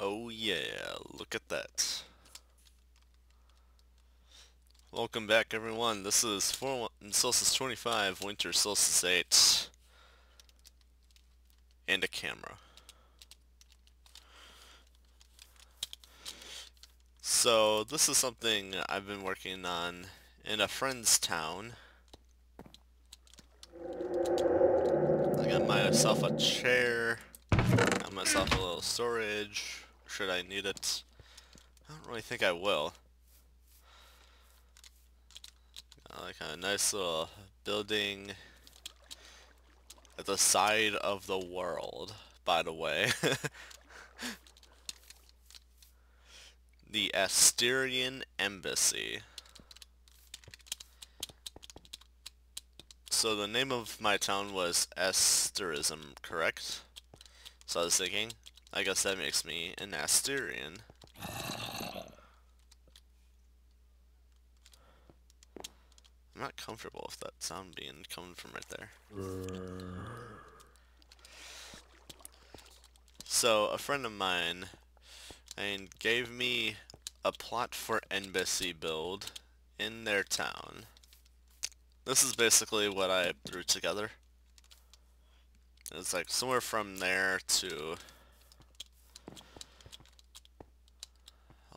Oh yeah, look at that. Welcome back everyone. This is Solstice 25, Winter Solstice 8, and a camera. So this is something I've been working on in a friend's town. I got myself a chair, got myself a little storage, should I need it. I don't really think I will. Like a nice little building at the side of the world, by the way. The Asterian Embassy. So the name of my town was Asterism, correct? So I was thinking, I guess that makes me an Asterian. I'm not comfortable with that sound coming from right there. So a friend of mine gave me a plot for embassy build in their town. This is basically what I threw together. It's like somewhere from there to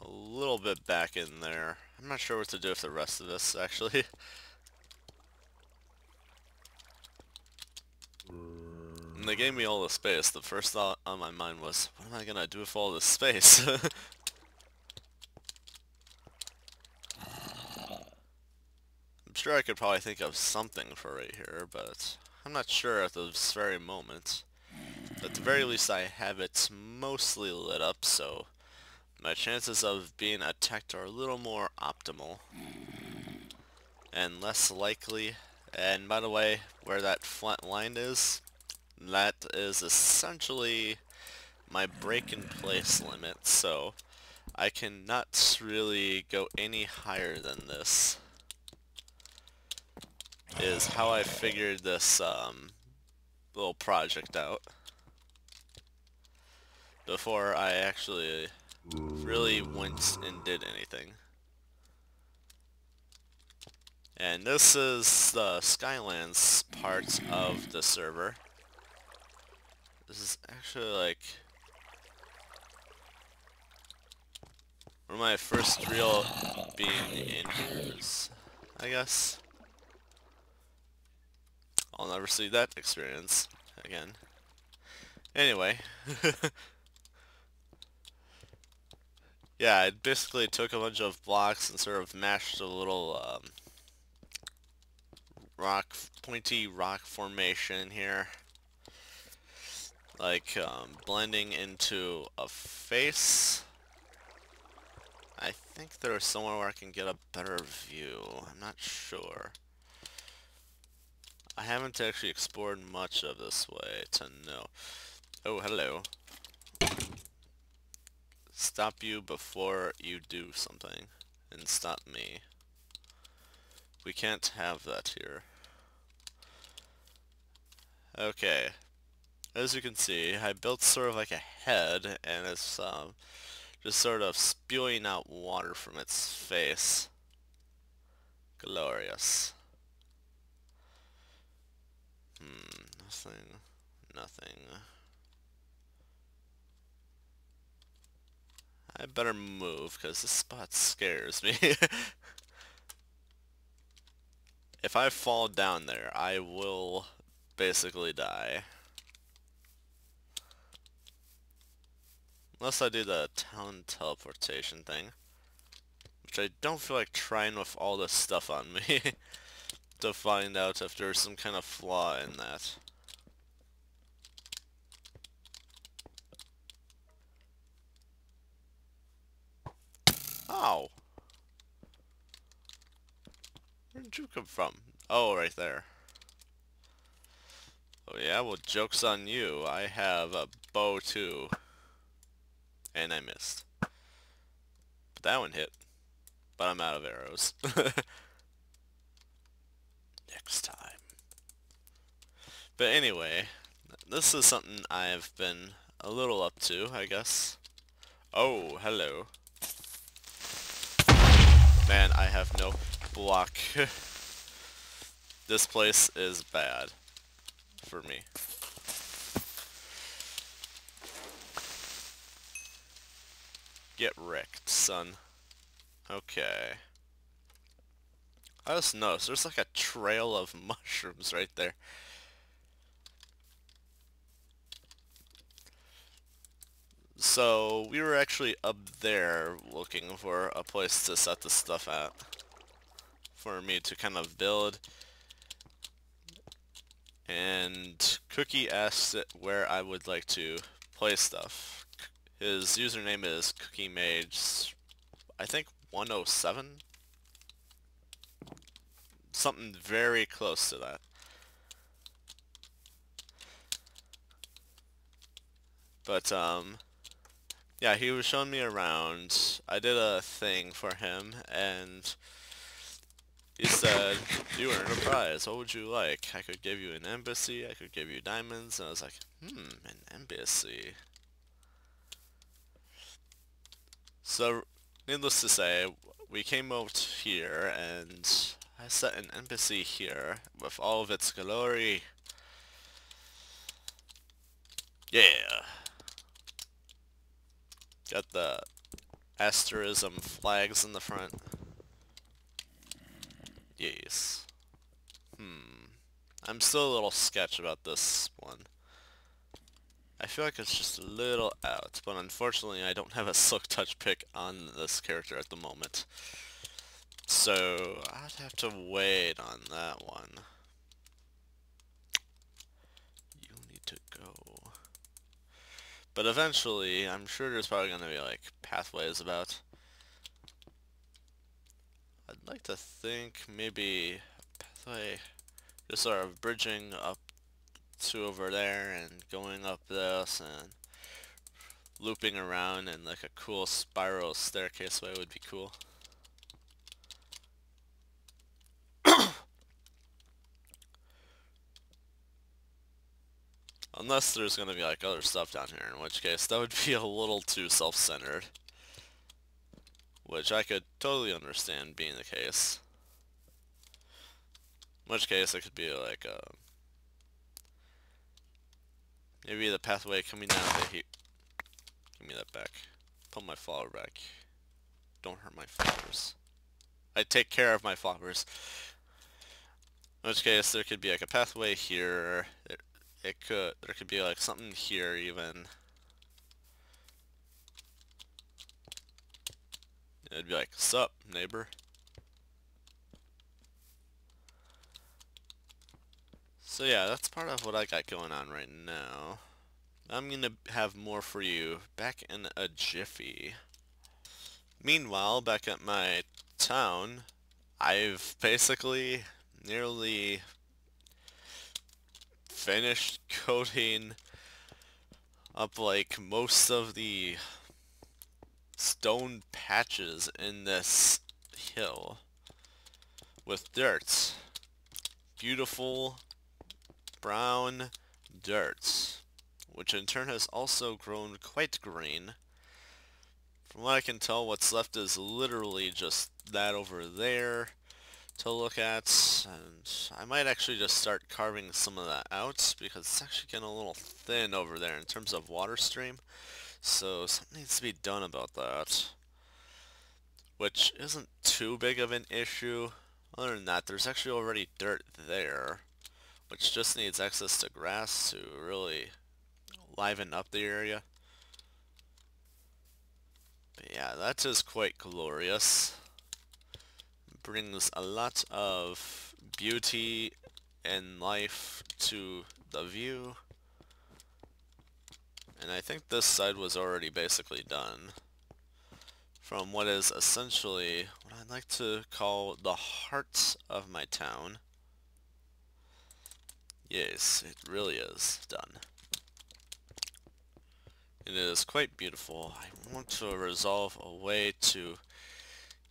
a little bit back in there. I'm not sure what to do with the rest of this, actually. And they gave me all the space. The first thought on my mind was, what am I gonna do with all this space? I'm sure I could probably think of something for right here, but I'm not sure at this very moment. At the very least, I have it mostly lit up, so my chances of being attacked are a little more optimal and less likely. And by the way, where that flat line is, that is essentially my break-in-place limit, so I cannot really go any higher than this, is how I figured this little project out before I actually really went and did anything. And this is the Skylands part of the server. This is actually like one of my first real being in here's, I guess. I'll never see that experience again. Anyway. Yeah, I basically took a bunch of blocks and sort of mashed a little pointy rock formation here. Like blending into a face. I think there's somewhere where I can get a better view. I'm not sure. I haven't actually explored much of this way to know. Oh, hello. Stop you before you do something. And stop me. We can't have that here. Okay. As you can see, I built sort of like a head, and it's just sort of spewing out water from its face. Glorious. Nothing. Nothing. I better move, because this spot scares me. If I fall down there, I will basically die. Unless I do the town teleportation thing. Which I don't feel like trying with all this stuff on me. To find out if there's some kind of flaw in that. Oh! Where did you come from? Oh, right there. Oh yeah, well joke's on you. I have a bow too. And I missed. But that one hit. But I'm out of arrows. Next time. But anyway, this is something I've been a little up to, I guess. Oh, hello. Man, I have no block. This place is bad for me. Get wrecked, son. Okay. I just noticed there's like a trail of mushrooms right there. So we were actually up there looking for a place to set this stuff at for me to kind of build. And Cookie asked where I would like to play stuff. His username is Cookie Mage, I think 107? Something very close to that. But, yeah, he was showing me around. I did a thing for him, and he said, you earned a prize. What would you like? I could give you an embassy, I could give you diamonds, and I was like, an embassy. So, needless to say, we came out here, and I set an embassy here with all of its glory. Yeah! Got the asterism flags in the front. Yes. I'm still a little sketch about this one. I feel like it's just a little out, but unfortunately I don't have a Silk Touch pick on this character at the moment. So, I'd have to wait on that one. You need to go. But eventually, I'm sure there's probably going to be, like, pathways about. I'd like to think maybe a pathway just sort of bridging up to over there and going up this and looping around in like a cool spiral staircase way would be cool. Unless there's gonna be like other stuff down here, in which case that would be a little too self-centered. Which I could totally understand being the case. In which case it could be like maybe the pathway coming down to here. Give me that back. Put my flower back. Don't hurt my flowers. I take care of my flowers. In which case there could be like a pathway here. There could be like something here even. It'd be like, sup, neighbor? So yeah, that's part of what I got going on right now. I'm gonna have more for you back in a jiffy. Meanwhile, back at my town, I've basically nearly finished coating up like most of the stone patches in this hill with dirt. Beautiful brown dirt, which in turn has also grown quite green. From what I can tell, what's left is literally just that over there to look at, and I might actually just start carving some of that out because it's actually getting a little thin over there in terms of water stream, so something needs to be done about that, which isn't too big of an issue. Other than that, there's actually already dirt there, which just needs access to grass to really liven up the area. But yeah, that is quite glorious. Brings a lot of beauty and life to the view. And I think this side was already basically done. From what is essentially what I'd like to call the heart of my town. Yes, it really is done. It is quite beautiful. I want to resolve a way to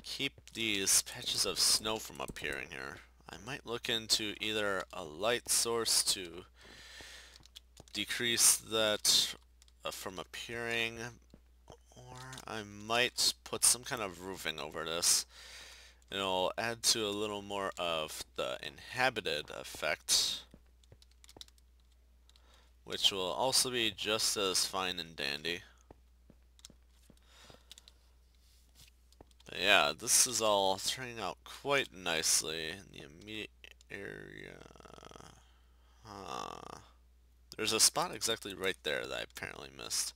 keep these patches of snow from appearing here. I might look into either a light source to decrease that from appearing, or I might put some kind of roofing over this. It'll add to a little more of the inhabited effect, which will also be just as fine and dandy. But yeah, this is all turning out quite nicely in the immediate area. There's a spot exactly right there that I apparently missed.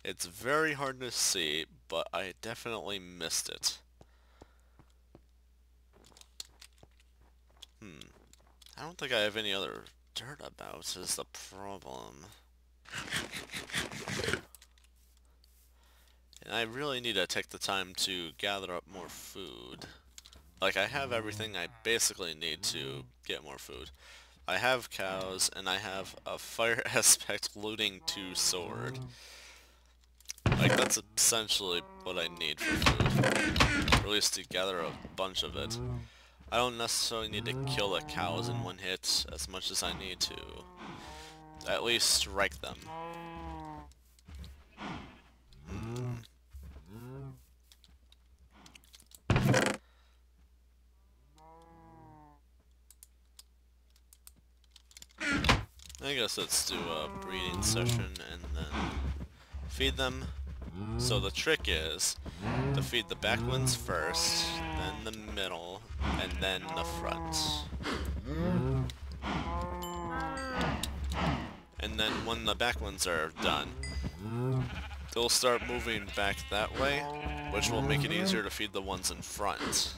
It's very hard to see, but I definitely missed it. I don't think I have any other dirt about, is the problem. And I really need to take the time to gather up more food. Like, I have everything I basically need to get more food. I have cows, and I have a fire aspect looting 2 sword. Like, that's essentially what I need for food. Or at least to gather a bunch of it. I don't necessarily need to kill the cows in one hit as much as I need to at least strike them. I guess let's do a breeding session and then feed them. So the trick is to feed the back ones first, then the middle, and then the front. And then when the back ones are done, they'll start moving back that way, which will make it easier to feed the ones in front.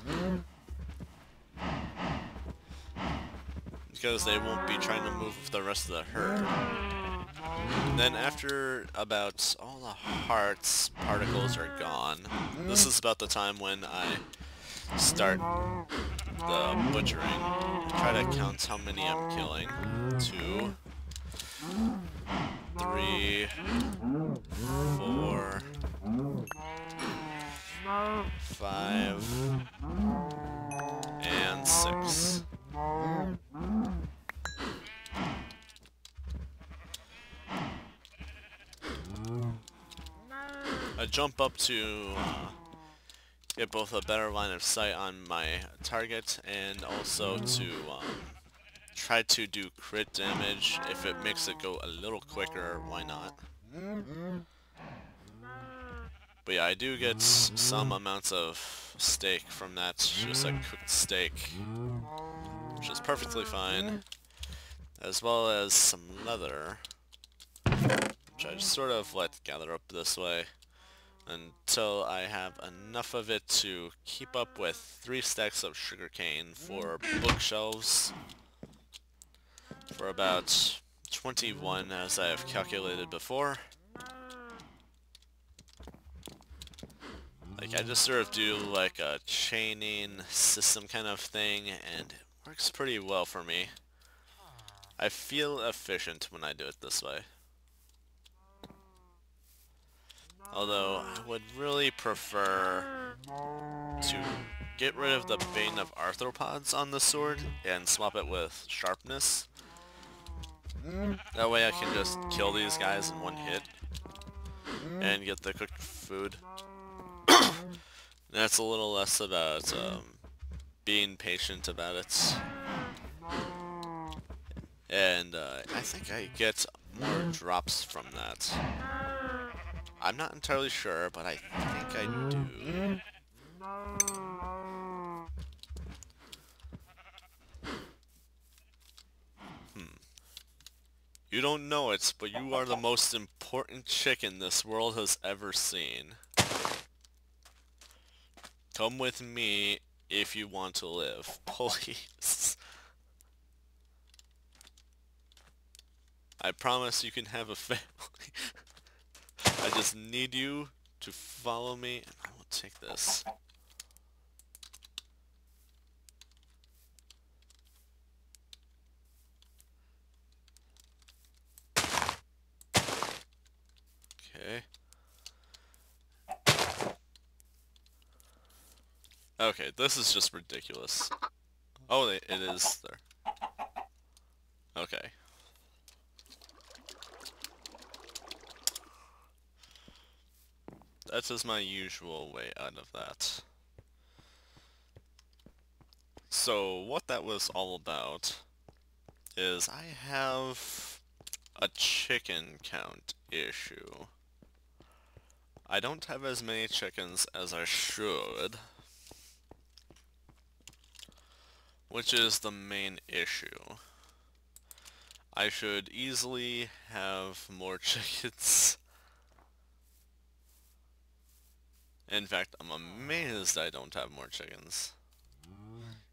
Because they won't be trying to move the rest of the herd. And then after about all the hearts particles are gone, this is about the time when I start the butchering. Try to count how many I'm killing. 2, 3, 4, 5, and 6. I jump up to get both a better line of sight on my target and also to try to do crit damage. If it makes it go a little quicker, why not? But yeah, I do get some amounts of steak from that, just like cooked steak, which is perfectly fine, as well as some leather, which I just sort of let gather up this way until I have enough of it to keep up with 3 stacks of sugarcane for bookshelves for about 21 as I have calculated before. Like, I just sort of do like a chaining system kind of thing, and it works pretty well for me. I feel efficient when I do it this way. Although, I would really prefer to get rid of the Bane of Arthropods on the sword and swap it with Sharpness. That way I can just kill these guys in one hit and get the cooked food. That's a little less about being patient about it. And I think I get more drops from that. I'm not entirely sure, but I think I do. You don't know it, but you are the most important chicken this world has ever seen. Come with me if you want to live, please. I promise you can have a family. I just need you to follow me, and I will take this. Okay. Okay, this is just ridiculous. Oh, it is there. Okay. That is my usual way out of that. So what that was all about is I have a chicken count issue. I don't have as many chickens as I should, which is the main issue. I should easily have more chickens. In fact, I'm amazed I don't have more chickens.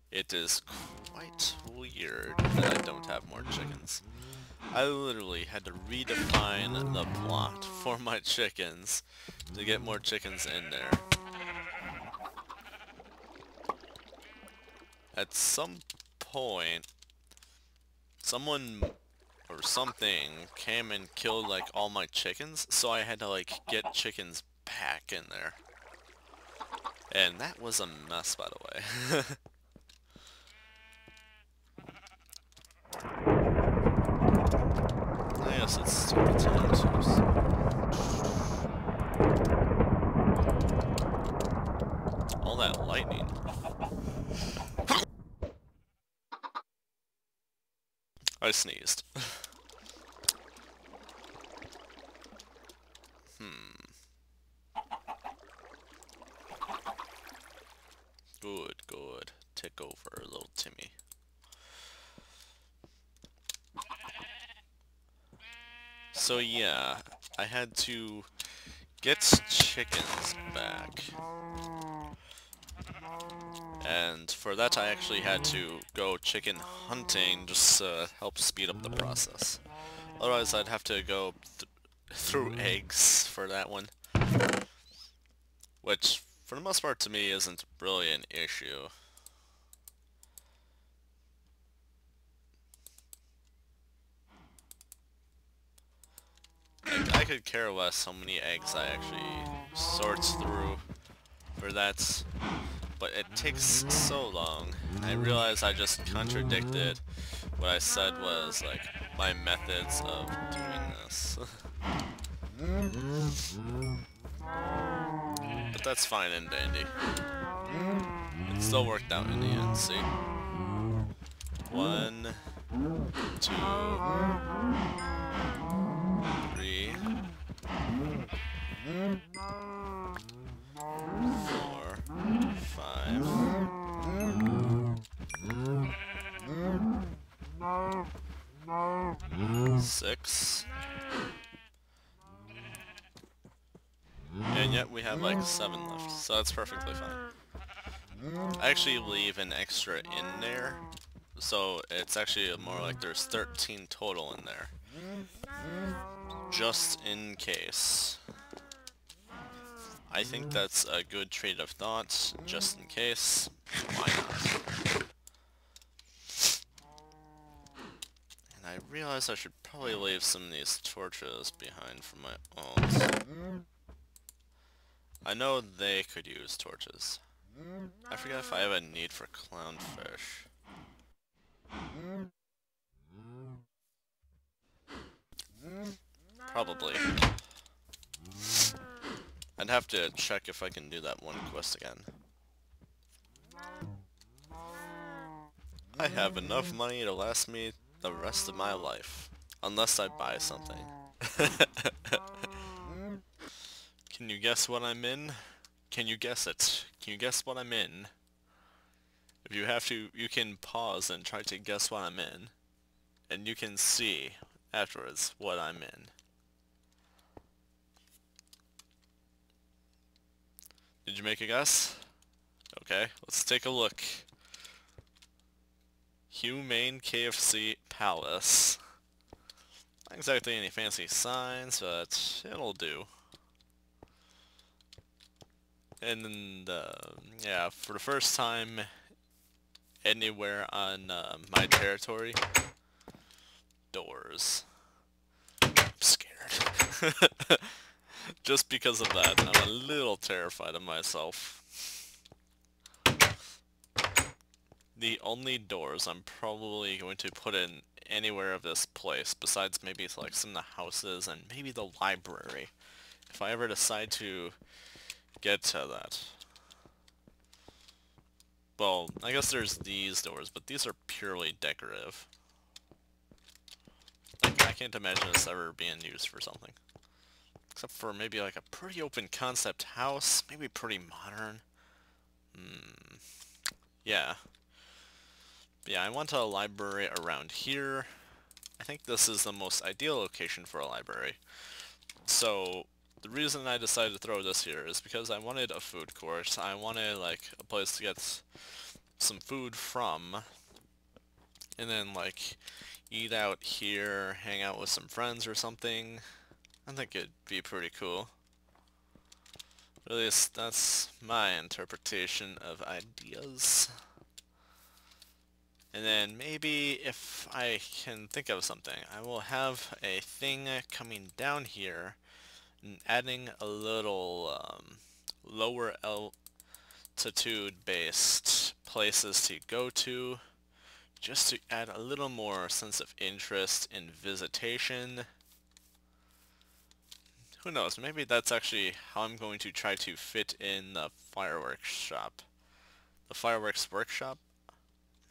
It is quite weird that I don't have more chickens. I literally had to redefine the plot for my chickens to get more chickens in there. At some point, someone or something came and killed like all my chickens, so I had to like get chickens back in there. And that was a mess, by the way. I guess it's stupid times. All that lightning. I sneezed. Good, good. Take over, little Timmy. So yeah, I had to get chickens back. And for that I actually had to go chicken hunting just to help speed up the process. Otherwise I'd have to go through eggs for that one. Which, for the most part to me, isn't really an issue. Like, I could care less how many eggs I actually sort through for that, but it takes so long. I realize I just contradicted what I said was, like, my methods of doing this. But that's fine and dandy. It still worked out in the end, see? 1, 2, 3, 4, 5, 6, and yet we have like 7 left, so that's perfectly fine. I actually leave an extra in there, so it's actually more like there's 13 total in there. Just in case. I think that's a good trade of thought, just in case. Why not? And I realize I should probably leave some of these torches behind for my own. I know they could use torches. I forget if I have a need for clownfish. Probably. I'd have to check if I can do that one quest again. I have enough money to last me the rest of my life. Unless I buy something. Can you guess what I'm in? Can you guess it? Can you guess what I'm in? If you have to, you can pause and try to guess what I'm in. And you can see afterwards what I'm in. Did you make a guess? Okay, let's take a look. Humane KFC Palace. Not exactly any fancy signs, but it'll do. And yeah, for the first time anywhere on my territory, doors. I'm scared. Just because of that, I'm a little terrified of myself. The only doors I'm probably going to put in anywhere of this place, besides maybe like some of the houses and maybe the library. If I ever decide to get to that. Well, I guess there's these doors, but these are purely decorative. Like, I can't imagine this ever being used for something. Except for maybe like a pretty open concept house, maybe pretty modern. Yeah. But yeah, I want a library around here. I think this is the most ideal location for a library. So, the reason I decided to throw this here is because I wanted a food court. I wanted, like, a place to get some food from. And then, like, eat out here, hang out with some friends or something. I think it'd be pretty cool. At least that's my interpretation of ideas. And then maybe if I can think of something, I will have a thing coming down here and adding a little lower altitude based places to go to, just to add a little more sense of interest in visitation. Who knows, maybe that's actually how I'm going to try to fit in the fireworks shop. The fireworks workshop?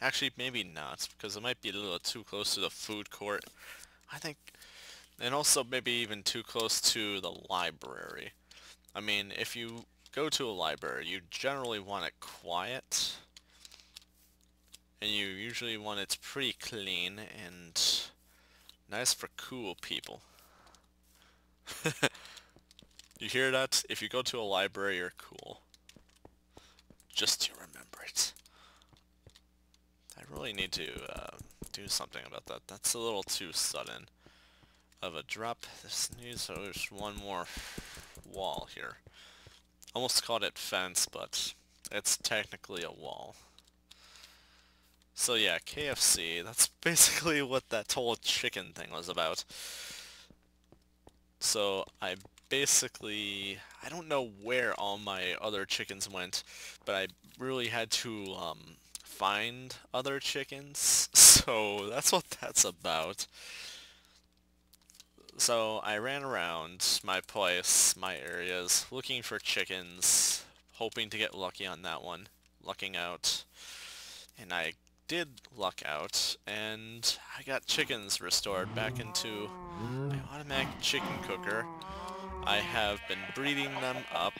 Actually, maybe not, because it might be a little too close to the food court. I think, and also maybe even too close to the library. I mean, if you go to a library, you generally want it quiet, and you usually want it pretty clean and nice for cool people. You hear that? If you go to a library, you're cool. Just to remember it. I really need to do something about that. That's a little too sudden of a drop. This needs just one more wall here. Almost called it fence, but it's technically a wall. So yeah, KFC, that's basically what that whole chicken thing was about. So I don't know where all my other chickens went, but I really had to find other chickens. So that's what that's about. So I ran around my place, my areas, looking for chickens, hoping to get lucky on that one, lucking out. And I did luck out, and I got chickens restored back into my automatic chicken cooker. I have been breeding them up,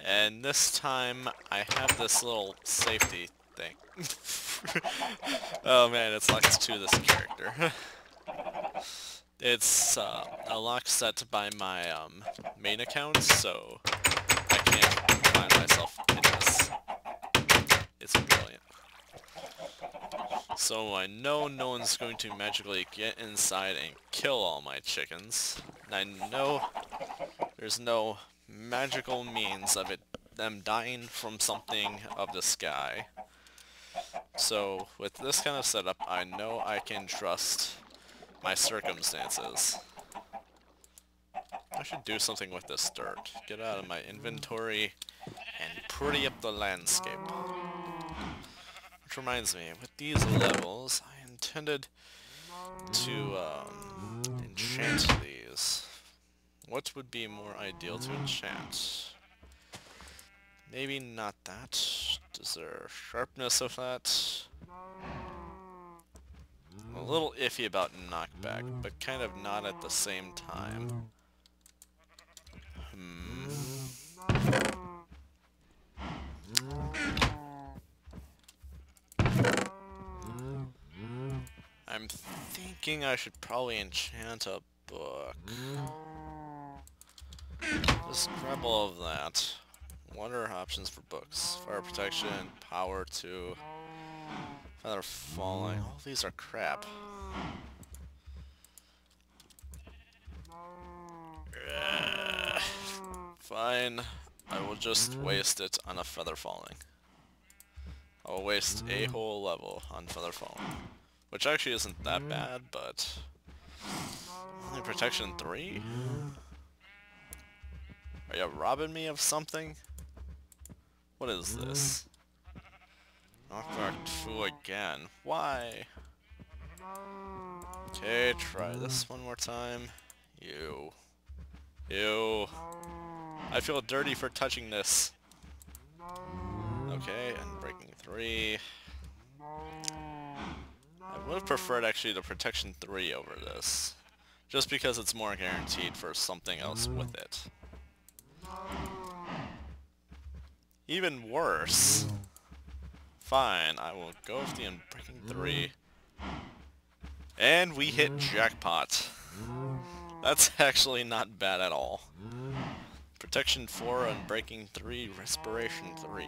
and this time I have this little safety thing. Oh man, it's locked to this character. It's a lock set by my main account, so I can't find myself in this. It's brilliant. So I know no one's going to magically get inside and kill all my chickens. And I know there's no magical means of them dying from something of the sky. So with this kind of setup, I know I can trust my circumstances. I should do something with this dirt. Get out of my inventory and pretty up the landscape. Which reminds me, with these levels, I intended to enchant these. What would be more ideal to enchant? Maybe not that. Is there sharpness of that? A little iffy about knockback, but kind of not at the same time. I'm thinking I should probably enchant a book. Just grab all of that. What are options for books? Fire protection, power 2, feather falling. All these are crap. Fine. I will just waste it on a feather falling. I'll waste a whole level on feather falling. Which actually isn't that bad, but... Only protection 3? Are you robbing me of something? What is this? Knockback 2 again. Why? Okay, try this one more time. You. Ew. I feel dirty for touching this. Okay, and breaking 3. I would have preferred actually the protection 3 over this. Just because it's more guaranteed for something else with it. Even worse. Fine, I will go with the unbreaking 3. And we hit jackpot. That's actually not bad at all. Protection 4, unbreaking 3, respiration 3.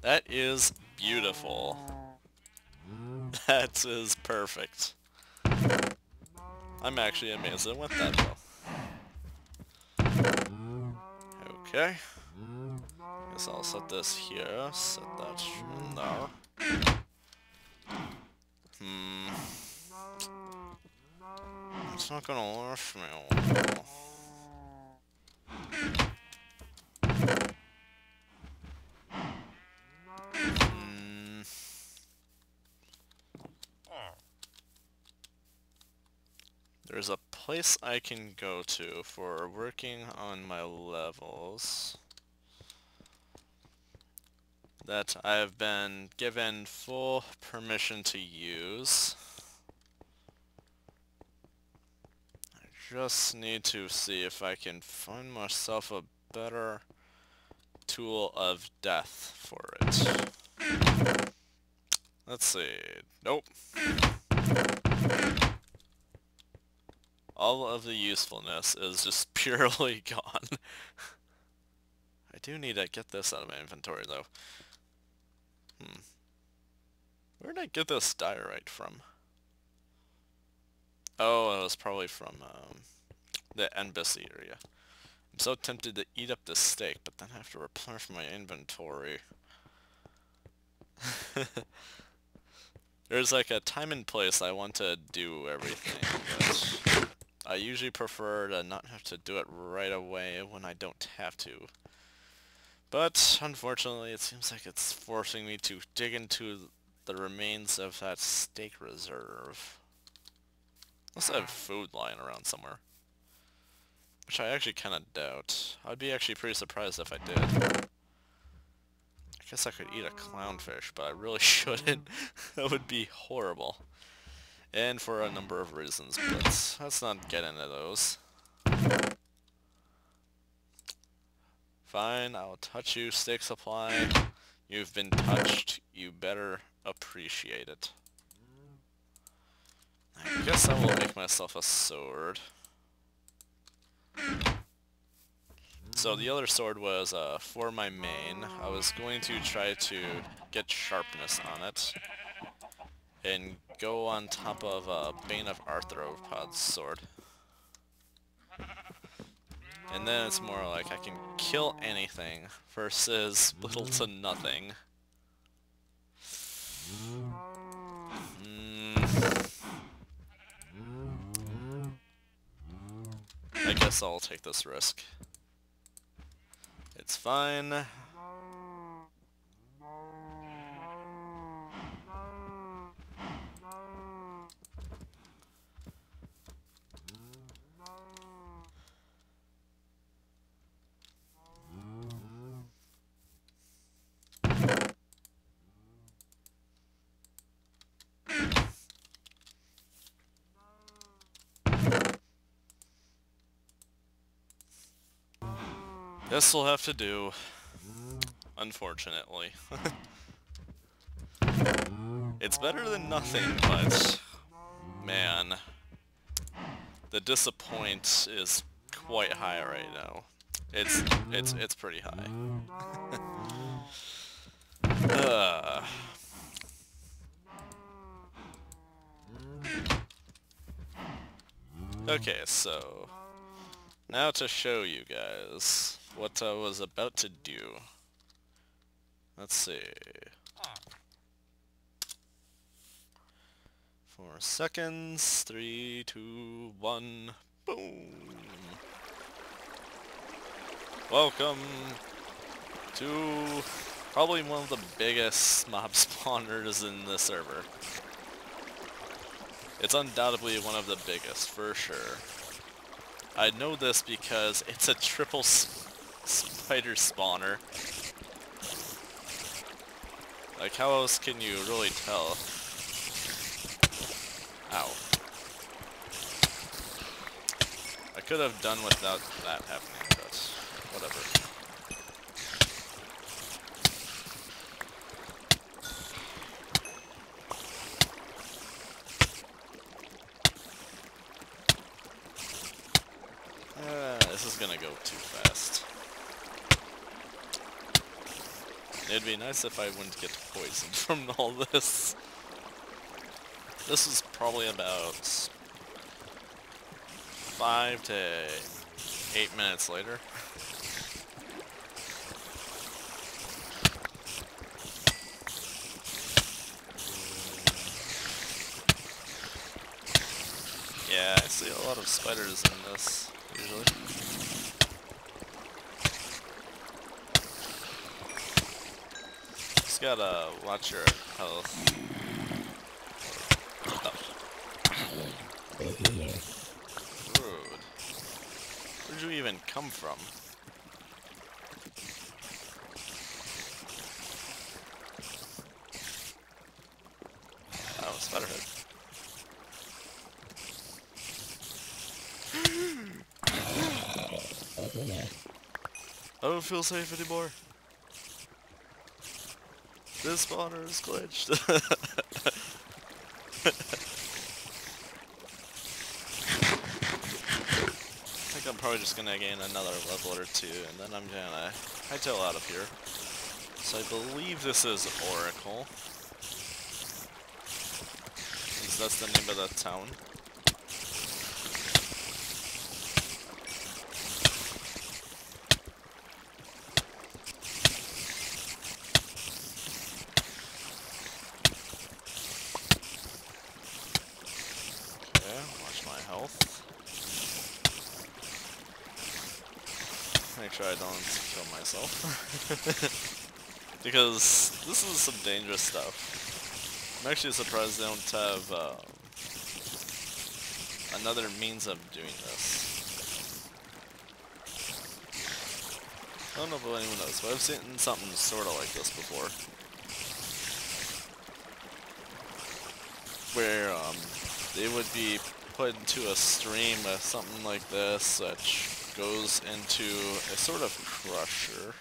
That is beautiful. That is perfect. I'm actually amazed with that though. Okay. Guess I'll set this here, set that in there. It's not gonna last me a while. There's a place I can go to for working on my levels that I've been given full permission to use. I just need to see if I can find myself a better tool of death for it. Let's see. Nope. All of the usefulness is just purely gone. I do need to get this out of my inventory though. Where did I get this diorite from? Oh, it was probably from the embassy area. I'm so tempted to eat up this steak, but then I have to replenish my inventory. There's like a time and place I want to do everything, but I usually prefer to not have to do it right away when I don't have to. But unfortunately, it seems like it's forcing me to dig into the remains of that steak reserve. Unless I have food lying around somewhere. Which I actually kind of doubt. I'd be actually pretty surprised if I did. I guess I could eat a clownfish, but I really shouldn't. That would be horrible. And for a number of reasons, but let's not get into those. Fine, I'll touch you, steak supply. You've been touched, you better appreciate it. I guess I will make myself a sword. So the other sword was for my main. I was going to try to get sharpness on it. And go on top of Bane of Arthropod's sword. And then it's more like I can kill anything versus little to nothing. I guess I'll take this risk. It's fine. This'll have to do, unfortunately. It's better than nothing, but man, the disappoint is quite high right now. It's pretty high. Okay, so now to show you guys what I was about to do. Let's see. 4 seconds. 3, 2, 1. Boom. Welcome to probably one of the biggest mob spawners in the server. It's undoubtedly one of the biggest, for sure. I know this because it's a triple spider spawner. Like, how else can you really tell? Ow. I could have done without that happening, but whatever. This is gonna go too fast. It'd be nice if I wouldn't get poisoned from all this. This is probably about 5 to 8 minutes later. Yeah, I see a lot of spiders in this, usually. Just gotta watch your health. Oh. Rude. Where'd you even come from? Oh, spiderhead. I don't feel safe anymore. This spawner is glitched. I think I'm probably just gonna gain another level or two, and then I'm gonna hightail out of here. So I believe this is Oracle. Since that's the name of the town. Make sure I don't kill myself. Because this is some dangerous stuff. I'm actually surprised they don't have another means of doing this. I don't know if anyone knows, but I've seen something sort of like this before. Where they would be put into a stream with something like this, which goes into a sort of crusher.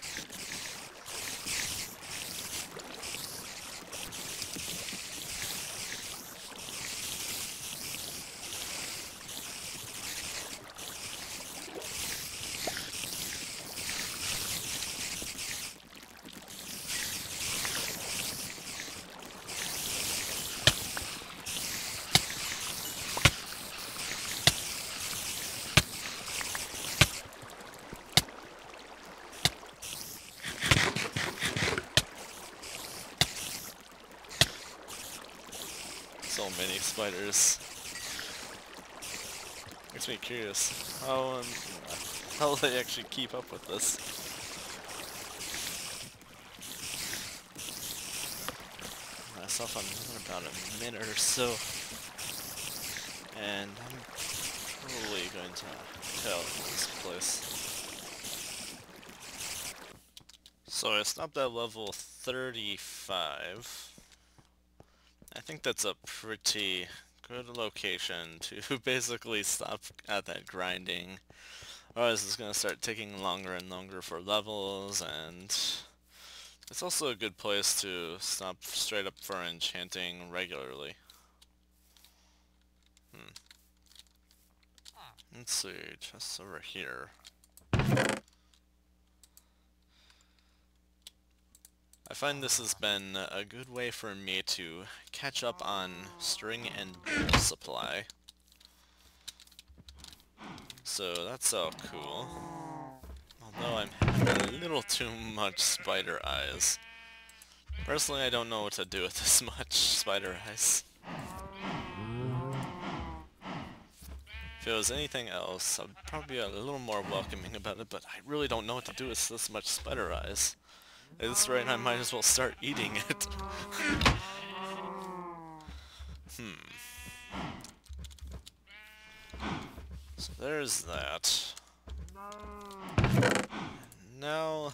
So many spiders. Makes me curious how they actually keep up with this. Myself on about a minute or so, and I'm probably going to tell this place. So I stopped at level 35. I think that's a pretty good location to basically stop at that grinding. Otherwise it's going to start taking longer and longer for levels, and it's also a good place to stop straight up for enchanting regularly. Let's see, just over here. I find this has been a good way for me to catch up on string and wool supply. So that's all cool. Although I'm having a little too much spider eyes. Personally, I don't know what to do with this much spider eyes. If it was anything else, I'd probably be a little more welcoming about it, but I really don't know what to do with this much spider eyes. At this rate, I might as well start eating it. So there's that. Now,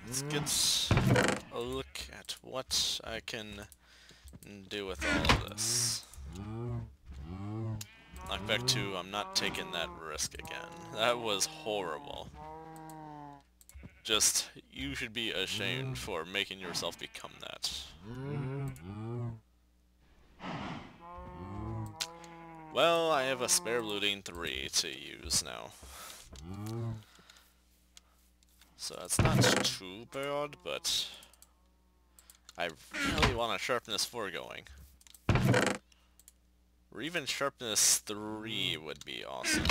let's get a look at what I can do with all of this. Knock back to, I'm not taking that risk again. That was horrible. Just, you should be ashamed for making yourself become that. Well, I have a spare looting 3 to use now. So that's not too bad, but I really want a sharpness 4 going. Or even sharpness 3 would be awesome.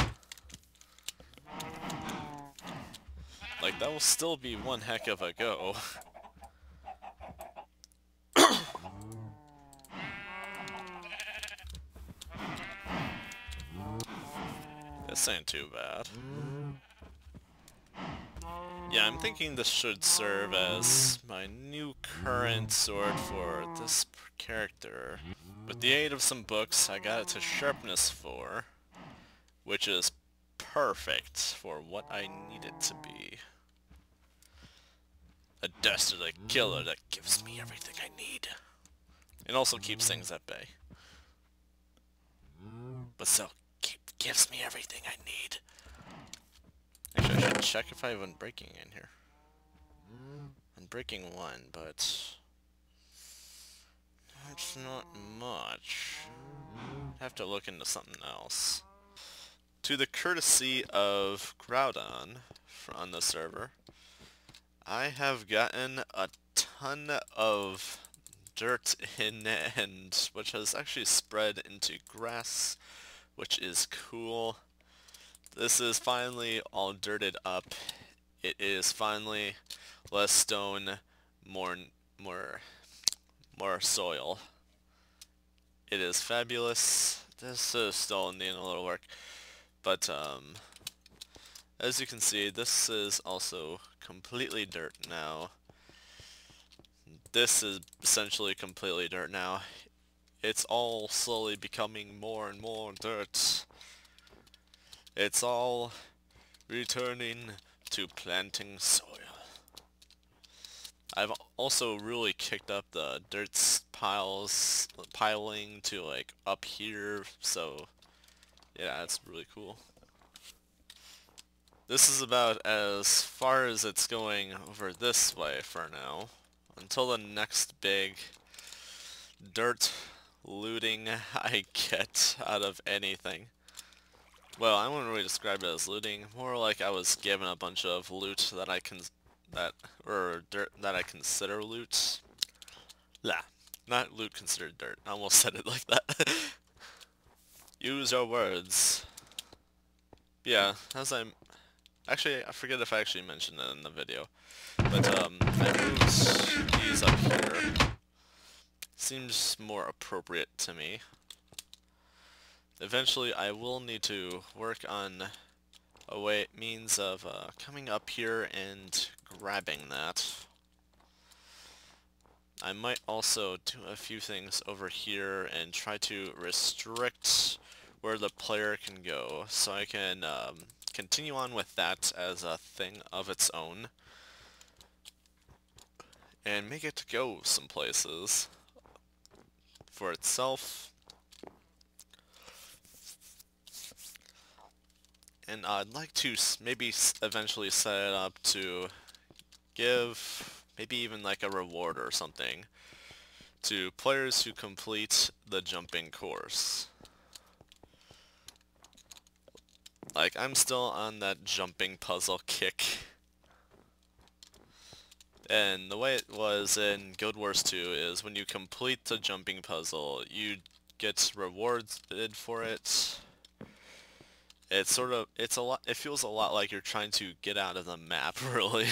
Like, that will still be one heck of a go. This ain't too bad. Yeah, I'm thinking this should serve as my new current sword for this character. With the aid of some books, I got it to sharpness 4, which is perfect for what I need it to be. A dastardly killer that gives me everything I need. And also keeps things at bay. But still, gives me everything I need. Actually, I should check if I have Unbreaking in here. Unbreaking 1, but that's not much. Have to look into something else. To the courtesy of Groudon on the server, I have gotten a ton of dirt in, and which has actually spread into grass, which is cool. This is finally all dirted up. It is finally less stone, more soil. It is fabulous. This is still needing a little work, but as you can see, this is also completely dirt now. This is essentially completely dirt now. It's all slowly becoming more and more dirt. It's all returning to planting soil. I've also really kicked up the dirt piling to like up here, so yeah, it's really cool. This is about as far as it's going over this way for now, until the next big dirt looting I get out of anything. Well, I wouldn't really describe it as looting, more like I was given a bunch of loot that I dirt that I consider loot. Nah, not loot considered dirt. I almost said it like that. Use your words. Yeah, actually, I forget if I actually mentioned it in the video, but I moved these up here. Seems more appropriate to me. Eventually, I will need to work on a means of coming up here and grabbing that. I might also do a few things over here and try to restrict where the player can go, so I can continue on with that as a thing of its own and make it go some places for itself. And I'd like to maybe eventually set it up to give maybe even like a reward or something to players who complete the jumping course. Like, I'm still on that jumping puzzle kick. And the way it was in Guild Wars 2 is when you complete the jumping puzzle, you get rewarded for it. It feels a lot like you're trying to get out of the map, really.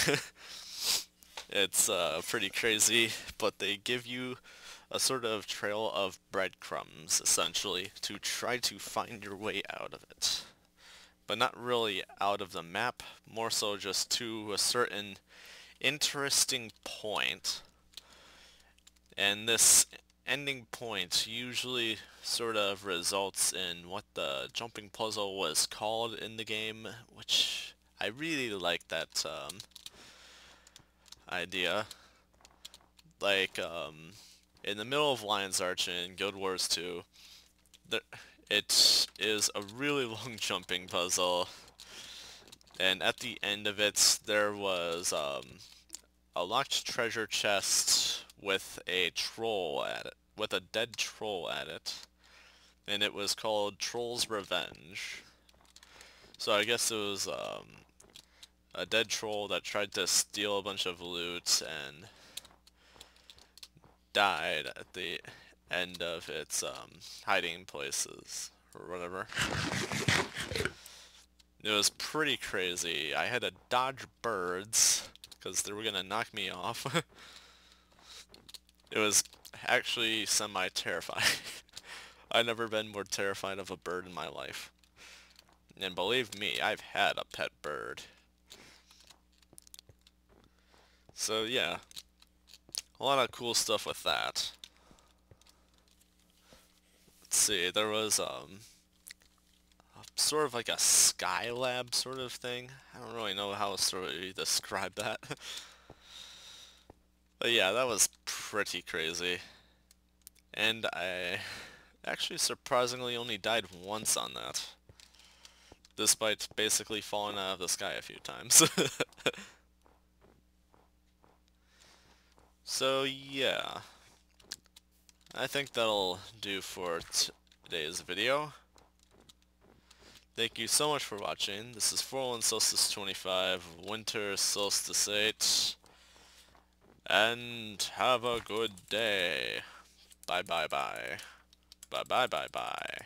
It's pretty crazy, but they give you a sort of trail of breadcrumbs, essentially, to try to find your way out of it. But not really out of the map, more so just to a certain interesting point. And this ending point usually sort of results in what the jumping puzzle was called in the game, which I really like that idea. Like, in the middle of Lion's Arch in Guild Wars 2, there, it is a really long jumping puzzle, and at the end of it, there was a locked treasure chest with a troll at it, with a dead troll at it, and it was called Troll's Revenge. So I guess it was a dead troll that tried to steal a bunch of loot and died at the end of its hiding places or whatever. It was pretty crazy. I had to dodge birds because they were gonna knock me off. It was actually semi-terrifying. I've never been more terrified of a bird in my life. And believe me, I've had a pet bird. So yeah, a lot of cool stuff with that. Let's see, there was sort of like a Skylab sort of thing. I don't really know how to sort of describe that. But yeah, that was pretty crazy. And I actually surprisingly only died once on that. Despite basically falling out of the sky a few times. So yeah, I think that'll do for today's video. Thank you so much for watching. This is 401 Solstice 25, Winter Solstice 8, and have a good day. Bye bye bye. Bye bye bye bye.